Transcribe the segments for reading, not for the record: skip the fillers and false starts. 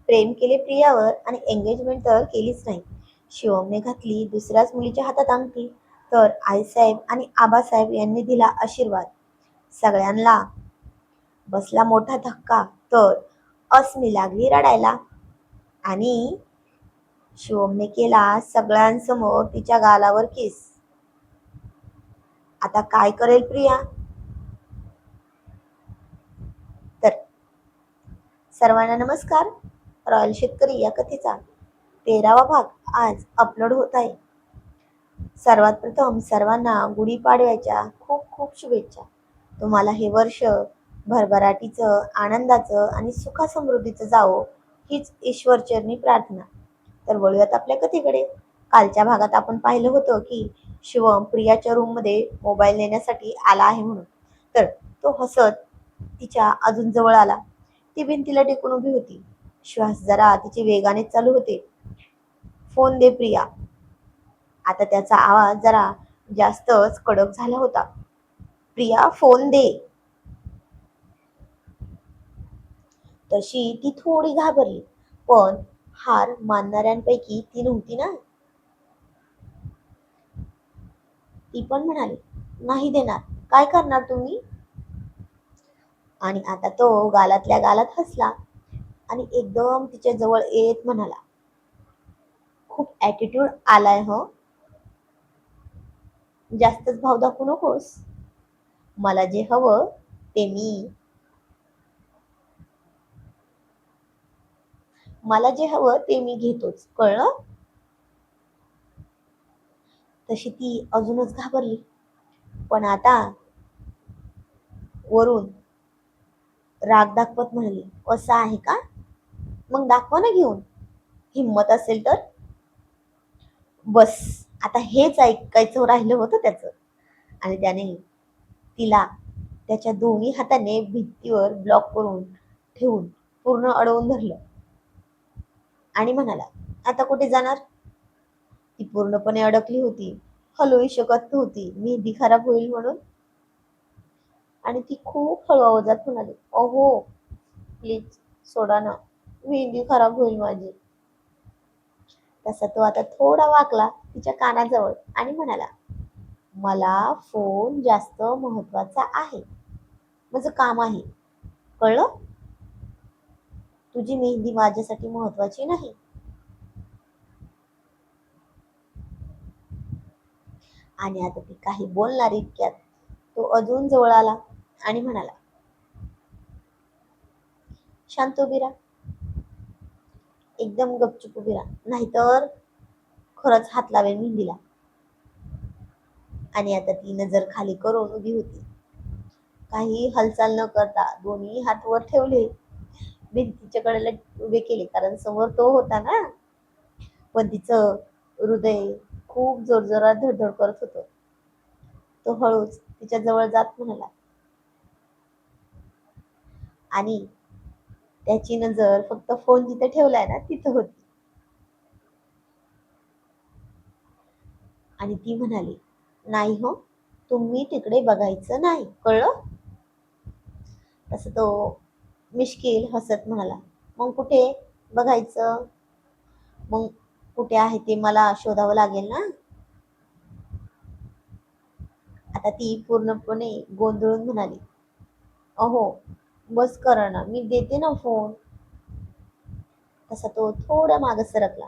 प्रेम केले प्रियावर आणि एंगेजमेंट तर केलीच नाही. शिवमने घातली दुसऱ्याच मुलीच्या हातात अंगठी, तर आईसाहेब आणि आबासाहेब यांनी दिला आशीर्वाद. सगळ्यांना बसला मोठा धक्का, तर अस्मी लागली रडायला. आणि शिवमने केला सगळ्यांसमोर तिच्या गालावर किस. आता काय करेल प्रिया? तर सर्वांना नमस्कार. रॉयल शेतकरी या कथेचा 13वा भाग आज अपलोड होत आहे. सर्वात प्रथम सर्वांना गुढीपाडव्याच्या खूप खूप शुभेच्छा. तुम्हाला हे वर्ष भरभराटीचं, आनंदाचं आणि सुखासमृद्धीचं जावो, हीच ईश्वरचरणी प्रार्थना. तर वळूयात आपल्या कथेकडे. कालच्या भागात आपण पाहिलं होतं की शिवम प्रियाच्या रूममध्ये मोबाईल नेण्यासाठी आला आहे म्हणून. तर तो हसत तिच्या अजून जवळ आला. ती भिंतीला टेकून उभी होती. श्वास जरा तिचे वेगाने चालू होते. फोन दे प्रिया. आता त्याचा आवाज जरा जास्तच कडक झाला होता. प्रिया फोन दे. तशी ती थोडी घाबरली, पण हार मानणाऱ्यांपैकी ती नव्हती ना. ती पण म्हणाली, नाही देणार. काय करणार तुम्ही? आणि आता तो गालातल्या गालात हसला आणि एकदम तिच्या जवळ येत म्हणाला, खूप ॲटिट्यूड आलाय हो. जास्तच भाव दाखवू नकोस. मला जे हवं ते मला जे हवं ते मी घेतोच, कळलं? तशी ती अजूनच घाबरली, पण आता वरून राग दाखवत म्हणाली, असं आहे का? मग दाखवा ना घेऊन. हिम्मत असेल तर. बस, आता हेच ऐकायचं राहिलं होतं त्याचं. आणि त्याने तिला त्याच्या दोन्ही हाताने भिंतीवर ब्लॉक करून ठेवून पूर्ण अडवून धरलं आणि म्हणाला, आता कुठे जाणार? ती पूर्णपणे अडकली होती. हलूही शकत नव्हती, मेहंदी खराब होईल म्हणून. आणि ती खूप हळू आवाजात म्हणाली, अहो प्लीज सोडा ना, मेहंदी खराब होईल माझी. तसा तो आता थोडा वाकला तिच्या कानाजवळ आणि म्हणाला, मला फोन जास्त महत्वाचा आहे, माझं काम आहे, कळलं? तुझी मेहंदी माझ्यासाठी महत्वाची नाही. आणि आता ती काही बोलणार इतक्यात तो अजून जवळ आला आणि म्हणाला, शांत उभी राहा, एकदम गपचूप उभी राहा, नाहीतर खरंच हात लावेल मेहंदीला. आणि आता ती नजर खाली करून उभी होती. काही हालचाल न करता दोन्ही हात वर ठेवले, भिंतीच्या कडेला उभे केले, कारण समोर तो होता ना. पण तिचं हृदय खूप जोरजोरात धडधड करत होतं. तो हळूच तिच्या जवळ जात म्हणाला आणि त्याची नजर फक्त फोन जिथे ठेवलाय ना तिथं होती. आणि ती म्हणाली, नाही हो, तुम्ही तिकडे बघायचं नाही, कळलं? तसं तो मिश्किल हसत म्हणाला, मग कुठे बघायचं? मग कुठे आहे ते मला शोधावं लागेल ना. आता ती पूर्णपणे गोंधळून म्हणाली, अहो बस करा ना, मी देते ना फोन. तसा तो थोडा मागे सरकला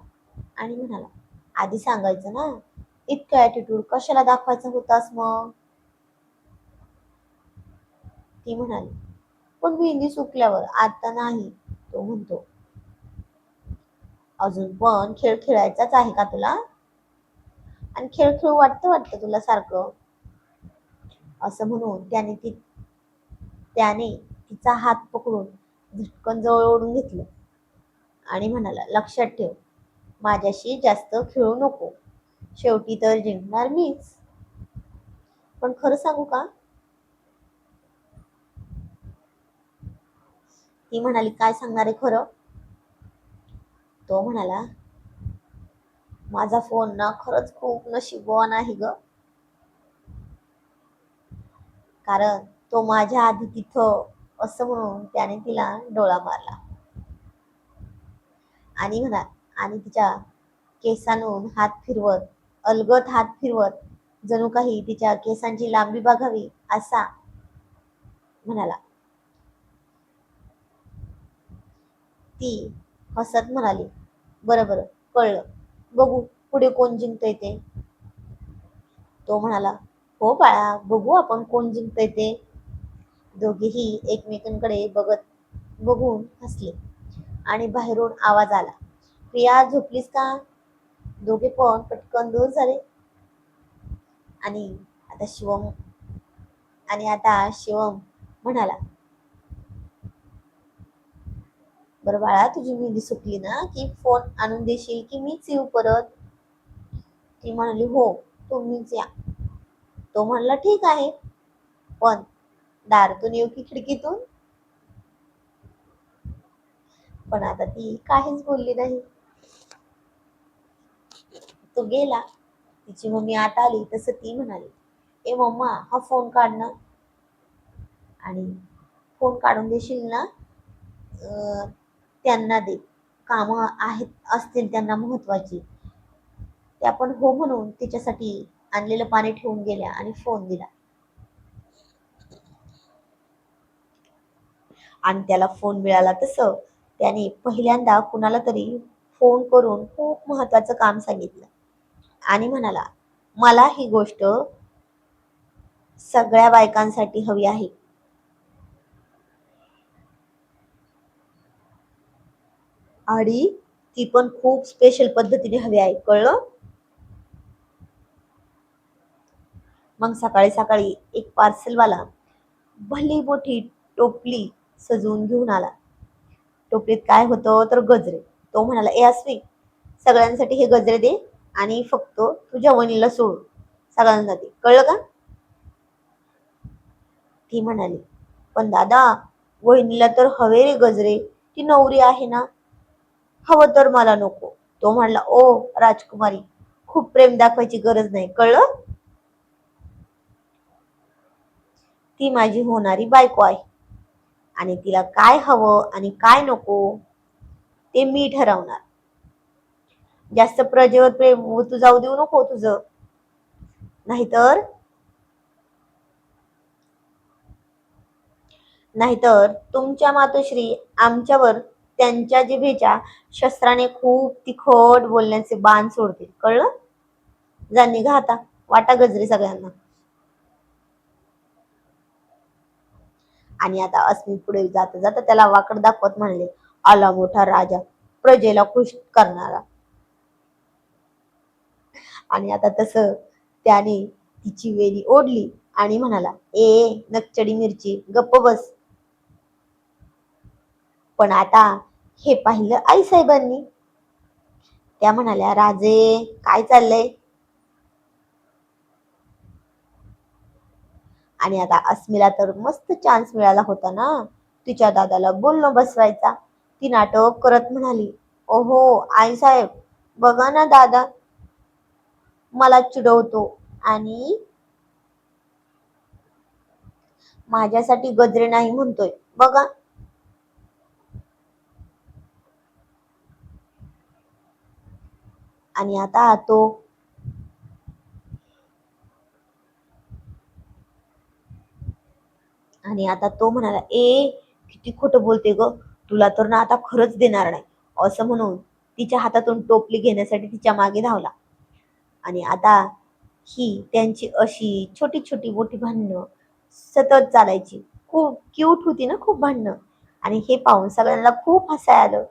आणि म्हणाला, आधी सांगायचं ना, इतका ॲटिट्यूड कशाला दाखवायचा होतास मग? ती म्हणाली, पण मेहंदी सुकल्यावर आता नाही. तो म्हणतो, अजून पण खेळ खेळायचाच आहे का तुला? आणि खेळ खेळू वाटतं वाटतं तुला सारखं? असं म्हणून त्याने तिचा हात पकडून झटकन जवळ ओढून घेतलं आणि म्हणाला, लक्षात ठेव, माझ्याशी जास्त खेळू नको, शेवटी तर जिंकणार मीच. पण खरं सांगू का? ती म्हणाली, काय सांगणार आहे खरं? तो म्हणाला, माझा फोन ना खरंच खूप नशीबवान आहे ग, कारण तो माझ्या आधी तिथं. असं म्हणून त्याने तिला डोळा मारला. आणि म्हणा आणि तिच्या केसांवरून हात फिरवत, अलगद हात फिरवत, जणू काही तिच्या केसांची लांबी बघावी असा म्हणाला. ती हसत म्हणाली, बरं बरं, कळलं. बघू पुढे कोण जिंकतंय ते. तो म्हणाला, हो बाळा, बघू आपण कोण जिंकतंय ते. दोघेही एकमेकांकडे बघून हसले आणि बाहेरून आवाज आला, प्रिया झोपलीस का? दोघे पण पटकन दूर झाले. आणि आता शिवम आता शिवम म्हणाला, बरं बाळा, तुझी मेहंदी सुकली ना की फोन आणून देशील की मीच येऊ परत? ती म्हणाली, हो, तुम्हीच या. तो म्हणला, ठीक आहे, पण दारातून येऊ की खिडकीतून? पण आता ती काहीच बोलली नाही. तो गेला. तिची मम्मी आत आली तसं ती म्हणाली, ए मम्मा, हा फोन काढ ना. आणि फोन काढून देशील ना? त्यांना दे, काम आहेत असतील त्यांना महत्वाची. त्या पण हो म्हणून तिच्यासाठी आणलेलं पाणी ठेवून गेल्या आणि फोन दिला. आणि त्याला फोन मिळाला तसं त्याने पहिल्यांदा कुणाला तरी फोन करून खूप महत्वाचं काम सांगितलं आणि म्हणाला, मला ही गोष्ट सगळ्या बायकांसाठी हवी आहे. आणि ती पण खूप स्पेशल पद्धतीने हवी आहे, कळलं? मग सकाळी सकाळी एक पार्सलवाला भली मोठी टोपली सजवून घेऊन आला. टोपलीत काय होतं तर गजरे. तो म्हणाला, ए अस्मी, सगळ्यांसाठी हे गजरे दे आणि फक्त तुझ्या वहिनीला सोडून सगळ्यांसाठी, कळलं का? ती म्हणाली, पण दादा, वहिनीला तर हवे रे गजरे, ती नवरी आहे ना. हवं तर मला नको. तो म्हणला, ओ राजकुमारी, खूप प्रेम दाखवायची गरज नाही, कळलं? ती माझी होणारी बायको आहे आणि तिला काय हवं आणि काय नको ते मी ठरवणार. जास्त प्रजेवर प्रेम तू जाऊ देऊ नको तुझं, नाहीतर नाहीतर तुमच्या मातोश्री आमच्यावर त्यांच्या जिभेच्या शस्त्राने खूप तिखट बोलण्याचे बाण सोडतील, कळलं? जा निघा आता, वाटा गजरे सगळ्यांना. आणि आता अस्मी पुढे जाता जाता त्याला वाकड दाखवत म्हणले, आला मोठा राजा, प्रजेला खुश करणारा. आणि आता तसं त्याने तिची वेणी ओढली आणि म्हणाला, ए नकचडी मिरची, गप्प बस. पण आता हे पाहिलं आईसाहेबांनी. त्या म्हणाल्या, राजे काय चाललंय? आणि आता अस्मिला तर मस्त चान्स मिळाला होता ना तिच्या दादाला बोलणं बसवायचा. ती नाटक करत म्हणाली, ओहो आईसाहेब, बघा ना दादा मला चिडवतो आणि माझ्यासाठी गजरे नाही म्हणतोय, बघा. आणि आता तो म्हणाला, ए किती खोटं बोलते ग, तुला तर ना आता खरंच देणार नाही, असं म्हणून तिच्या हातातून टोपली घेण्यासाठी तिच्या मागे धावला. आणि आता ही त्यांची अशी छोटी छोटी मोठी भांडणं सतत चालायची. खूप क्यूट होती ना खूप भांडणं. आणि हे पाहून सगळ्यांना खूप हसायला आलं.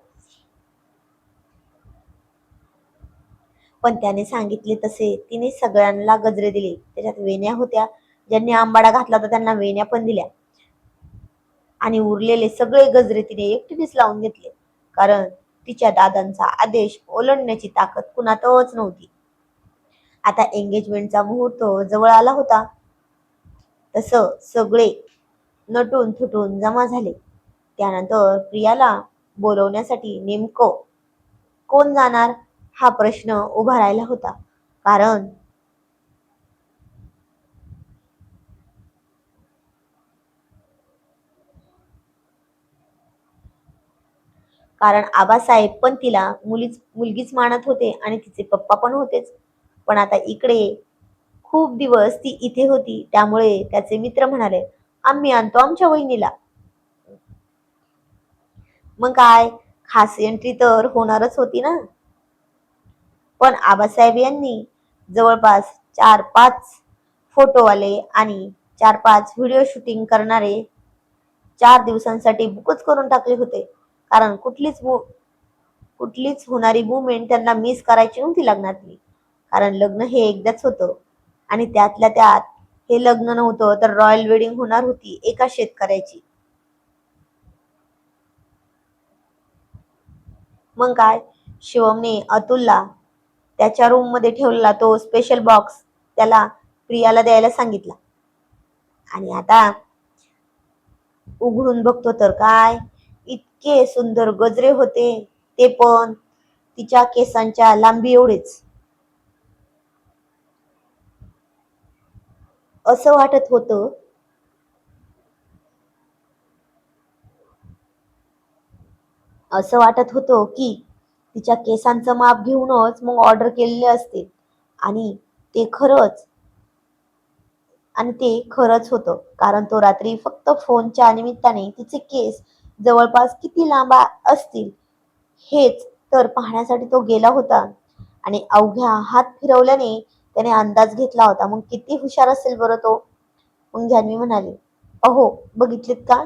पण त्याने सांगितले तसे तिने सगळ्यांना गजरे दिले. त्याच्यात वेण्या होत्या, ज्यांनी आंबाडा घातला होता त्यांना वेण्या पण दिल्या. आणि उरलेले सगळे गजरे तिने एकटीनेच लावून घेतले, कारण तिच्या दादांचा आदेश ओलांडण्याची ताकद कुणातच नव्हती. आता एंगेजमेंटचा मुहूर्त जवळ आला होता. तसं सगळे नटून थुटून जमा झाले. त्यानंतर प्रियाला बोलवण्यासाठी नेमकं कोण जाणार हा प्रश्न उभा राहिला होता. कारण कारण आबासाहेब पण तिला मुलगीच मानत होते आणि तिचे पप्पा पण होतेच. पण आता इकडे खूप दिवस ती इथे होती, त्यामुळे त्याचे मित्र म्हणाले, आम्ही आणतो आमच्या वहिनीला. मग काय, खास एंट्री तर होणारच होती ना. पण आबासाहेब यांनी जवळपास 4-5 फोटोवाले आणि 4-5 व्हिडिओ शूटिंग करणारे 4 दिवसांसाठी बुकच करून टाकले होते. कारण कुठलीच होणारी मुवमेंट त्यांना मिस करायची नव्हती लग्नातली. कारण लग्न हे एकदाच होतं आणि त्यातल्या त्यात हे लग्न नव्हतं तर रॉयल वेडिंग होणार होती एका शेतकऱ्याची. मग काय, शिवमने अतुलला त्याच्या रूम मध्ये ठेवलेला तो स्पेशल बॉक्स त्याला प्रियाला द्यायला सांगितला. आणि आता उघडून बघतो तर काय, इतके सुंदर गजरे होते, ते पण तिच्या केसांच्या लांबी एवढेच. असं वाटत होतं असं वाटत होतं की तिच्या केसांचं माप घेऊनच मग ऑर्डर केलेले असते. आणि ते खरंच आणि ते खरंच होतं. कारण तो रात्री फक्त फोनच्या निमित्ताने तिचे केस जवळपास किती लांब असतील हेच तर पाहण्यासाठी तो गेला होता. आणि अवघ्या हात फिरवल्याने त्याने अंदाज घेतला होता. मग किती हुशार असेल बरं तो. मग जान्हवी म्हणाली, अहो बघितलेत का,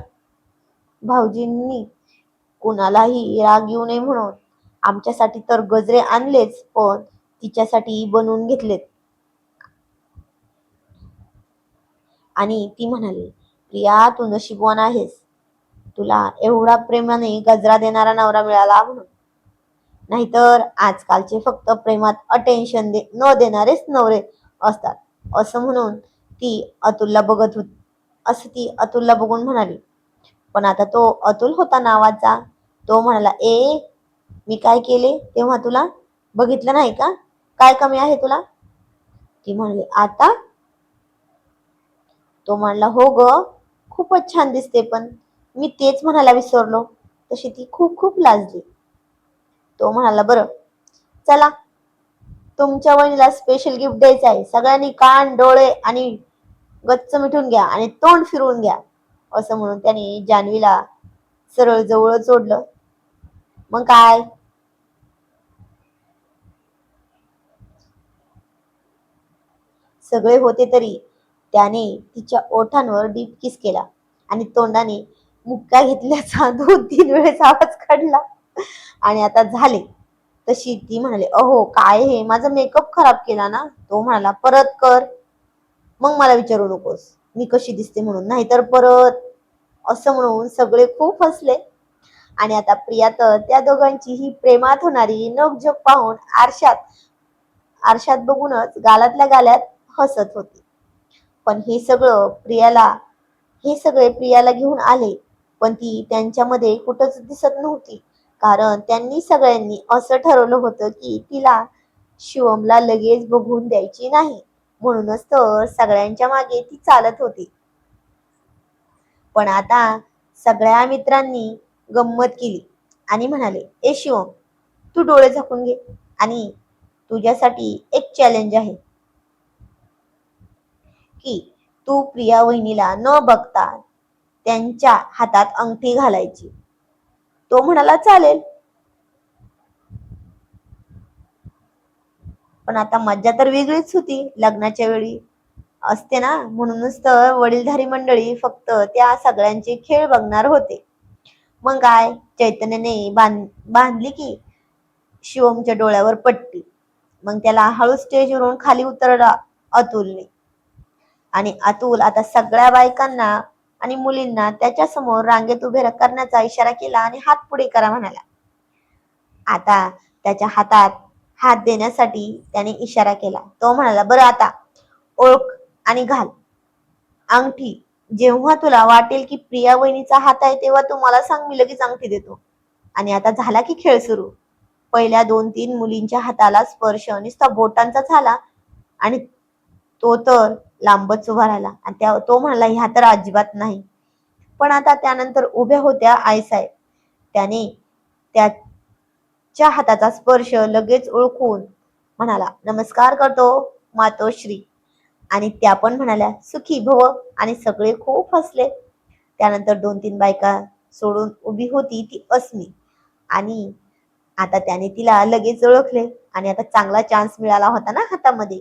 भाऊजींनी कुणालाही राग येऊ नये म्हणून आमच्यासाठी तर गजरे आणलेच, पण तिच्यासाठी बनवून घेतलेत. आणि ती म्हणाली, प्रिया तू नशीबवान आहेस, तुला एवढा प्रेमाने गजरा देणारा नवरा मिळाला म्हणून. नाहीतर आजकालचे फक्त प्रेमात अटेन्शन न देणारेच नवरे असतात. असं म्हणून ती अतुलला बघत होती असं ती अतुलला बघून म्हणाली. पण आता तो अतुल होता नावाचा. तो म्हणाला, मी काय केले तेव्हा तुला बघितलं नाही का, काय कमी आहे तुला. ती म्हणली, आता. तो म्हणला, हो ग, खूपच छान दिसते, पण मी तेच म्हणायला विसरलो. तशी ती खूप खूप लाजली. तो म्हणाला, बरं चला, तुमच्या वहिनीला स्पेशल गिफ्ट द्यायचं आहे, सगळ्यांनी कान डोळे आणि गच्च मिटून घ्या आणि तोंड फिरवून घ्या. असं म्हणून त्याने जान्हवीला सरळ जवळ ओढलं. मग काय, सगळे होते तरी त्याने तिच्या ओठांवर डीप किस केला आणि तोंडाने मुक्का घेतल्याचा 2-3 वेळेस आवाज काढला. आणि आता झाले. तशी ती म्हणाली, अहो काय हे, माझा मेकअप खराब केला ना. तो म्हणाला, परत कर, मग मला विचारू नकोस मी कशी दिसते म्हणून, नाहीतर परत. असं म्हणून सगळे खूप हसले. आणि आता प्रिया तर त्या दोघांची ही प्रेमात होणारी नोकझोक पाहून आरशात आरशात बघूनच गालातल्या गाल्यात हसत होती. पण हे सगळे प्रियाला घेऊन आले, पण ती त्यांच्यामध्ये कुठंच दिसत नव्हती. कारण त्यांनी सगळ्यांनी असं ठरवलं होतं की तिला शिवमला लगेच बघून द्यायची नाही. म्हणूनच तर सगळ्यांच्या मागे ती चालत होती. पण आता सगळ्या मित्रांनी गंमत केली आणि म्हणाले, शिवम तू डोळे झाकून घे आणि तुझ्यासाठी एक चॅलेंज आहे की तू प्रिया वहिनीला न बघता त्यांच्या हातात अंगठी घालायची. तो म्हणाला, चालेल. पण आता मज्जा तर वेगळीच होती लग्नाच्या वेळी असते ना. म्हणूनच तर वडीलधारी मंडळी फक्त त्या सगळ्यांचे खेळ बघणार होते. मग काय, चैतन्याने बांधली की शिवमच्या डोळ्यावर पट्टी. मग त्याला हळू स्टेजवरून खाली उतरला अतुलने. आणि अतुल आता सगळ्या बायकांना आणि मुलींना त्याच्या समोर रांगेत उभे करण्याचा इशारा केला आणि हात पुढे करा म्हणाला. आता त्याच्या हातात हात देण्यासाठी त्याने इशारा केला. तो म्हणाला, बरं आता ओळख आणि घाल अंगठी. जेव्हा तुला वाटेल की प्रिया वहिनीचा हात आहे तेव्हा तू मला सांग, मी लगेच अंगठी देतो. आणि आता झाला की खेळ सुरू. पहिल्या 2-3 मुलींच्या हाताला स्पर्श नुसता बोटांचा झाला आणि तो तर लांबच उभा राहिला. आणि तो म्हणाला, ह्या तर अजिबात नाही. पण आता त्यानंतर उभ्या होत्या आईसाहेब. त्याने त्याच्या हाताचा स्पर्श लगेच ओळखून म्हणाला, नमस्कार करतो मातोश्री. आणि त्या पण म्हणाल्या, सुखी भव. आणि सगळे खूप हसले. त्यानंतर 2-3 बायका सोडून उभी होती ती अस्मी. आणि आता त्याने तिला लगेच ओळखले आणि आता चांगला चान्स मिळाला होता ना हातामध्ये.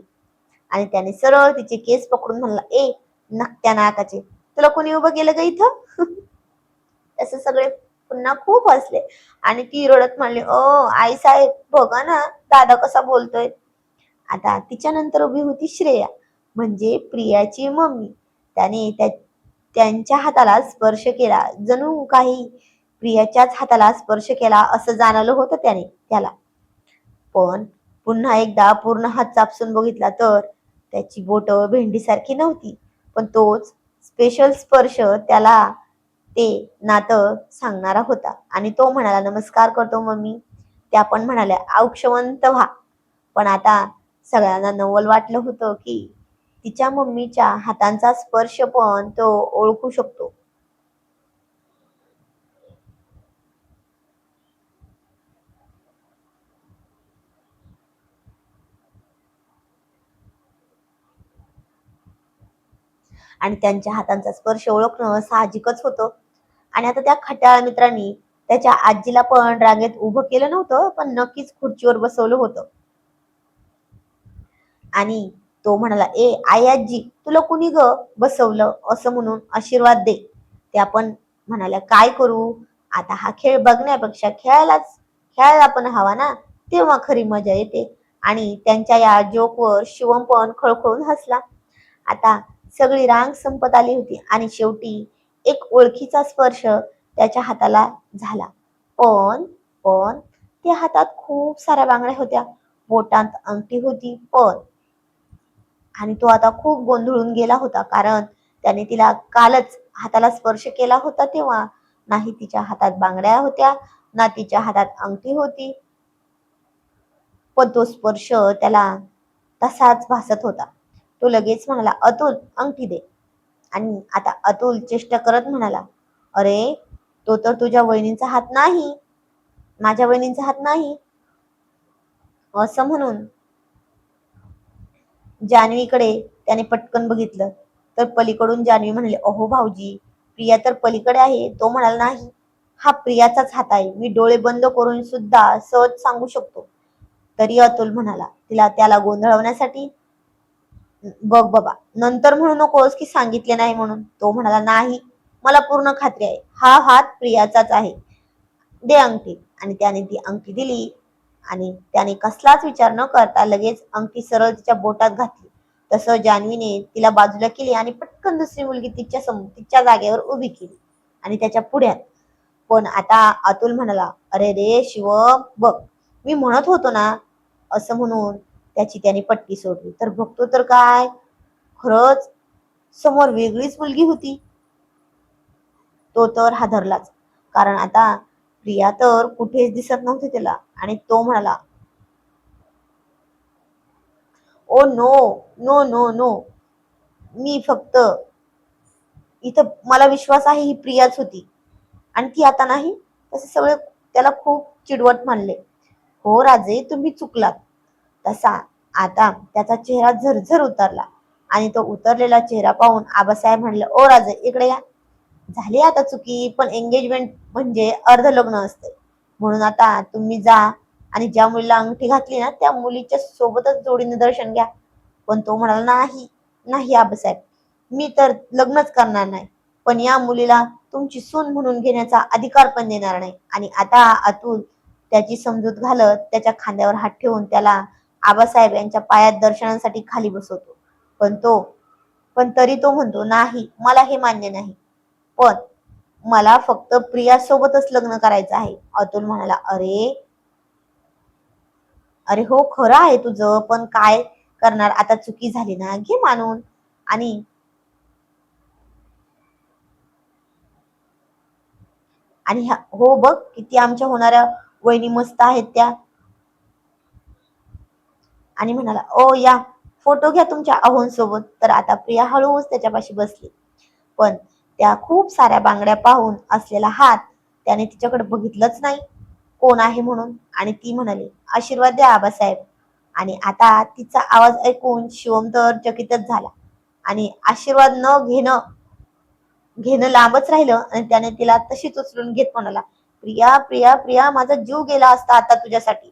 आणि त्याने सरळ तिचे केस पकडून म्हणला, ए नकट्या नाकाचे, तुला कोणी उभं केलं का इथं? तसे सगळे पुन्हा खूप हसले. आणि ती रडत म्हणली, आई साहेब बघा ना दादा कसा बोलतोय. आता तिच्या नंतर उभी होती श्रेया, म्हणजे प्रियाची मम्मी. त्याने त्यांच्या हाताला स्पर्श केला, जणू काही प्रियाच्याच हाताला स्पर्श केला असं जाणवलं होतं त्याला. पण पुन्हा एकदा पूर्ण हात चापसून बघितला तर त्याची बोट भेंडीसारखी नव्हती, पण तोच स्पेशल स्पर्श त्याला ते नातं सांगणारा होता. आणि तो म्हणाला, नमस्कार करतो मम्मी. त्या पण म्हणाल्या, औक्षवंत व्हा. पण आता सगळ्यांना नवल वाटलं होतं की तिच्या मम्मीच्या हातांचा स्पर्श पण तो ओळखू शकतो. आणि त्यांच्या हातांचा स्पर्श ओळखणं साहजिकच होतं. आणि आता त्या खट्याळ मित्रांनी त्याच्या आजीला पण रांगेत उभं केलं नव्हतं, पण नक्कीच खुर्चीवर बसवलं होतं. आणि तो म्हणाला, ए आई आजी तुला कुणी ग बसवलं असं म्हणून आशीर्वाद दे. त्या पण म्हणाल्या, काय करू, आता हा खेळ बघण्यापेक्षा खेळायला पण हवा ना, तेव्हा खरी मजा येते. आणि त्यांच्या या जोकवर शिवम पण खळखळून हसला. आता सगळी रांग संपत आली होती आणि शेवटी एक ओळखीचा स्पर्श त्याच्या हाताला झाला. पण पण त्या हातात खूप साऱ्या बांगड्या होत्या, बोटांत अंगठी होती पण. आणि तो आता खूप गोंधळून गेला होता, कारण त्याने तिला कालच हाताला स्पर्श केला होता तेव्हा नाही तिच्या हातात बांगड्या होत्या, ना तिच्या हातात अंगठी होती. पण तो स्पर्श त्याला तसाच भासत होता. तो लगेच म्हणाला, अतुल अंगठी दे. आणि आता अतुल चेष्टा करत म्हणाला, अरे तो तर तुझ्या वहिनींचा हात नाही, माझ्या वहिनींचा हात नाही. असं म्हणून जान्हवीकडे त्याने पटकन बघितलं तर पलीकडून जान्हवी म्हणले, अहो भाऊजी प्रिया तर पलीकडे आहे. तो म्हणाला, नाही हा प्रियाचाच हात आहे, मी डोळे बंद करून सुद्धा सहज सांगू शकतो. तरी अतुल म्हणाला त्याला गोंधळवण्यासाठी, बघ बाबा नंतर म्हणू नकोस की सांगितले नाही म्हणून. तो म्हणाला, नाही मला पूर्ण खात्री आहे हा हात प्रियाचाच आहे, दे अंगठी. आणि त्याने ती अंगठी दिली आणि त्याने कसलाच विचार न करता लगेच अंगठी सरळ तिच्या बोटात घातली. तसं जान्हवीने तिला बाजूला केली आणि पटकन दुसरी मुलगी तिच्या जागेवर उभी केली आणि त्याच्या पुढ्यात. पण आता अतुल म्हणाला, अरे रे शिवम बघ, मी म्हणत होतो ना. असं म्हणून त्याने पट्टी सोडली तर बघतो तर काय, खरंच समोर वेगळीच मुलगी होती. तो तर हादरलाच, कारण आता प्रिया तर कुठेच दिसत नव्हती त्याला. आणि तो म्हणाला, oh no no no no, मी फक्त इथं, मला विश्वास आहे ही प्रियाच होती आणि ती आता नाही. तसे सगळे त्याला खूप चिडवट मानले. हो राजे तुम्ही चुकलात. तसा आता त्याचा चेहरा झरझर उतरला. आणि तो उतरलेला चेहरा पाहून आबासाहेब म्हणले, ओ राजे इकडे या. झाली आता चुकी, पण एंगेजमेंट म्हणजे अर्ध लग्न असते, म्हणून आता तुम्ही जा आणि ज्या मुलीला अंगठी घातली ना त्या मुलीच्या सोबतच जोडीने दर्शन घ्या. पण तो म्हणाला, नाही नाही आबासाहेब, मी तर लग्नच करणार नाही, पण या मुलीला तुमची सून म्हणून घेण्याचा अधिकार पण देणार नाही. आणि आता अतुल त्याची समजूत घालत त्याच्या खांद्यावर हात ठेवून त्याला आबासाहेब यांच्या पायात दर्शनासाठी खाली बसवतो. पण तरी तो म्हणतो, नाही मला हे मान्य नाही, पण मला फक्त प्रिया सोबतच लग्न करायचं आहे. अतुल म्हणाला, अरे अरे हो खरं आहे तुझं, पण काय करणार आता, चुकी झाली ना, घे मानून. आणि हो बघ किती आमच्या होणाऱ्या वहिनी मस्त आहेत त्या. आणि म्हणाला, ओ या फोटो घ्या तुमच्या अहोंसोबत. तर आता प्रिया हळूच त्याच्यापाशी बसली. पण त्या खूप साऱ्या बांगड्या पाहून असलेला हात त्याने तिच्याकडे बघितलंच नाही. कोण आहे म्हणून, आणि ती म्हणाली, आशीर्वाद द्या आबासाहेब. आणि आता तिचा आवाज ऐकून शिवम तर चकितच झाला आणि आशीर्वाद न घेणं घेणं लांबच राहिलं आणि त्याने तिला तशीच उचलून घेत म्हणाला, प्रिया प्रिया प्रिया, माझा जीव गेला असता आता तुझ्यासाठी.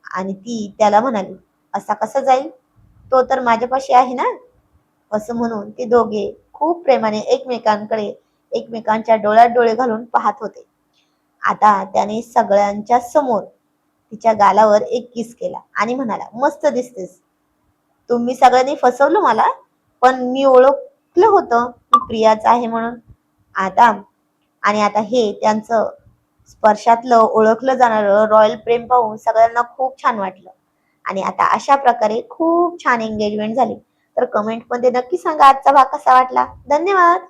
आणि ती त्याला म्हणाली, असा कसा जाईल, तो तर माझ्यापाशी आहे ना. असं म्हणून ते दोघे खूप प्रेमाने एकमेकांकडे एकमेकांच्या डोळ्यात डोळे घालून पाहत होते. आता त्याने सगळ्यांच्या समोर तिच्या गालावर एक किस केला आणि म्हणाला, मस्त दिसतेस. तुम्ही सगळ्यांनी फसवलं मला, पण मी ओळखलं होतं की प्रियाच आहे म्हणून. आता आता हे त्यांचं स्पर्शातलं ओळखलं जाणारं रॉयल प्रेम पाहून सगळ्यांना खूप छान वाटलं. आणि आता अशा प्रकारे खूप छान एंगेजमेंट झाली. तर कमेंट मध्ये नक्की सांगा आजचा भाग कसा वाटला. धन्यवाद.